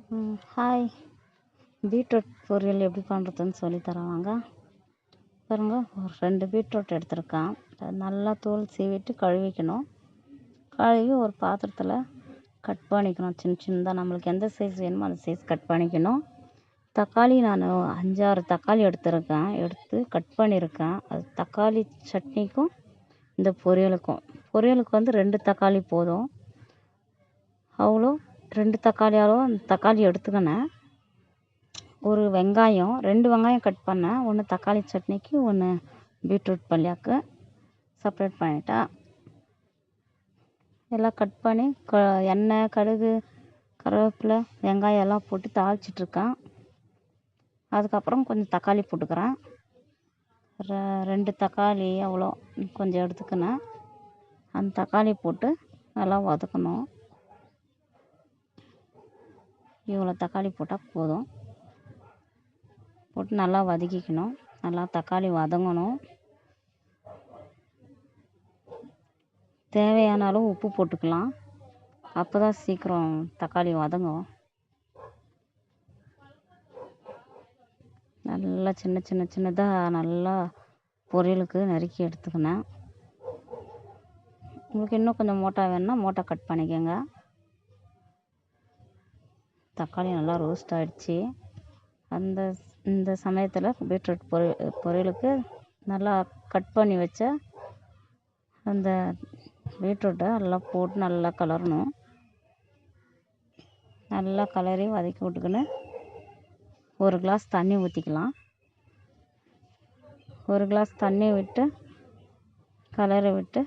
Hi. Beetroot பொரியல் எப்படி பண்ணுறதுன்னு சொல்லி தரேன் வாங்க. பாருங்க, ஒரு 2 பீட்ரூட் எடுத்திருக்கேன். அதை நல்லா தோல் சீவிட்டு கழுவிக்கணும். கழுவி ஒரு பாத்திரத்தில் கட் பண்ணிக்கணும். சின்ன சின்னதாக நம்மளுக்கு எந்த சைஸ் வேணுமோ அந்த சைஸ் கட் பண்ணிக்கணும். தக்காளி நான் 5-6 தக்காளி எடுத்திருக்கேன். எடுத்து கட் பண்ணியிருக்கேன். அது தக்காளி சட்னிக்கும் இந்த பொரியலுக்கும். பொரியலுக்கு வந்து 2 தக்காளி போதும். அவ்வளோ 2 தக்காளி அளவு அந்த தக்காளி எடுத்துக்கினேன். ஒரு வெங்காயம் 2 வெங்காயம் கட் பண்ணேன். ஒன்று தக்காளி சட்னிக்கு, ஒன்று பீட்ரூட் பல்லியாக்கு செப்பரேட் பண்ணிட்டேன். எல்லாம் கட் பண்ணி எண்ணெய், கடுகு, கருவேப்பிலை, வெங்காயம் எல்லாம் போட்டு தாளிச்சிட்ருக்கேன். அதுக்கப்புறம் கொஞ்சம் தக்காளி போட்டுக்கிறேன். 2 தக்காளி அவ்வளோ கொஞ்சம் எடுத்துக்கினேன். அந்த தக்காளி போட்டு நல்லா வதக்கணும். இவ்வளோ தக்காளி போட்டால் போதும். போட்டு நல்லா வதக்கிக்கணும். நல்லா தக்காளி வதங்கணும். தேவையான அளவு உப்பு போட்டுக்கலாம். அப்போ தான் சீக்கிரம் தக்காளி வதங்கும். நல்லா சின்னதாக நல்லா பொரியலுக்கு நறுக்கி எடுத்துக்கினேன். உங்களுக்கு இன்னும் கொஞ்சம் மோட்டா வேணும்னா மோட்டா கட் பண்ணிக்கோங்க. தக்காளி நல்லா ரோஸ்ட் ஆகிடுச்சு. இந்த சமயத்தில் பீட்ரூட் பொரியலுக்கு நல்லா கட் பண்ணி வச்ச அந்த பீட்ரூட்டை நல்லா போட்டு நல்லா கலரணும். நல்லா கலரி வதக்கி விட்டுக்கின்னு 1 கிளாஸ் தண்ணி ஊற்றிக்கலாம். 1 கிளாஸ் தண்ணி விட்டு கலரி விட்டு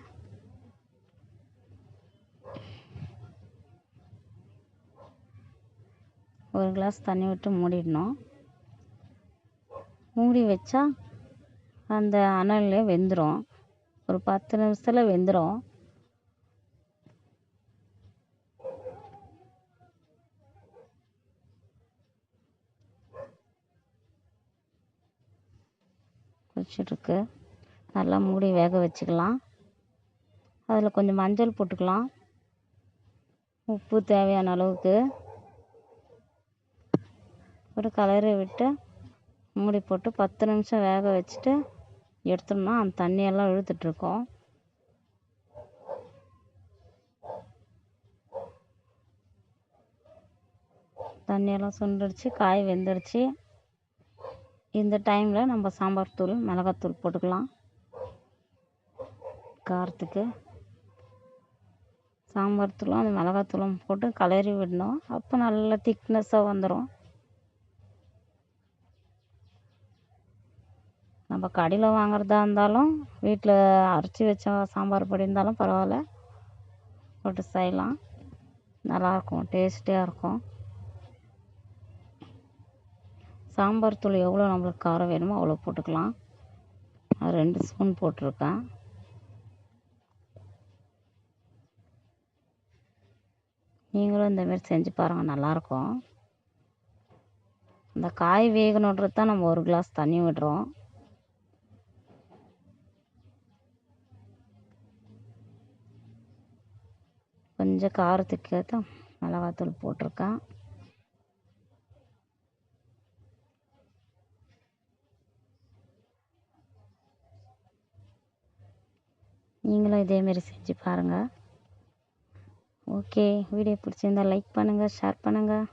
ஒரு கிளாஸ் தண்ணி விட்டு மூடிடணும். மூடி வச்சா அந்த அனல்லே வெந்துடும். ஒரு 10 நிமிஷத்தில் வெந்துடும். வச்சுட்ருக்கு. நல்லா மூடி வேக வச்சுக்கலாம். அதில் கொஞ்சம் மஞ்சள் போட்டுக்கலாம். உப்பு தேவையான அளவுக்கு ஒரு கலரை விட்டு மூடி போட்டு 10 நிமிஷம் வேக வச்சுட்டு எடுத்தோம்னா அந்த தண்ணியெல்லாம் இழுத்துட்ருக்கோம். தண்ணியெல்லாம் சுண்டுடுச்சு, காய் வெந்துடுச்சு. இந்த டைமில் நம்ம சாம்பார் தூள், மிளகாத்தூள் போட்டுக்கலாம். காரத்துக்கு சாம்பார் தூளும் அந்த மிளகாத்தூளும் போட்டு கலரி விடணும். அப்போ நல்லா திக்னஸாக வந்துடும். நம்ம கடையில் வாங்குறதா இருந்தாலும் வீட்டில் அரைச்சி வச்ச சாம்பார் பொடி இருந்தாலும் பரவாயில்ல, போட்டு செய்யலாம். நல்லாயிருக்கும், டேஸ்டியாக இருக்கும். சாம்பார் தூள் எவ்வளோ நம்மளுக்கு காரம் வேணுமோ அவ்வளோ போட்டுக்கலாம். 2 ஸ்பூன் போட்டிருக்கேன். நீங்களும் இந்தமாரி செஞ்சு பாருங்கள், நல்லாயிருக்கும். இந்த காய் வேகணுன்றது தான் நம்ம 1 கிளாஸ் தண்ணி விடுறோம். கொஞ்சம் காரத்துக்கு ஏற்ற மிளகாத்தூள் போட்டிருக்கேன். நீங்களும் இதேமாரி செஞ்சு பாருங்கள். ஓகே, வீடியோ பிடிச்சிருந்தால் லைக் பண்ணுங்கள், ஷேர் பண்ணுங்கள்.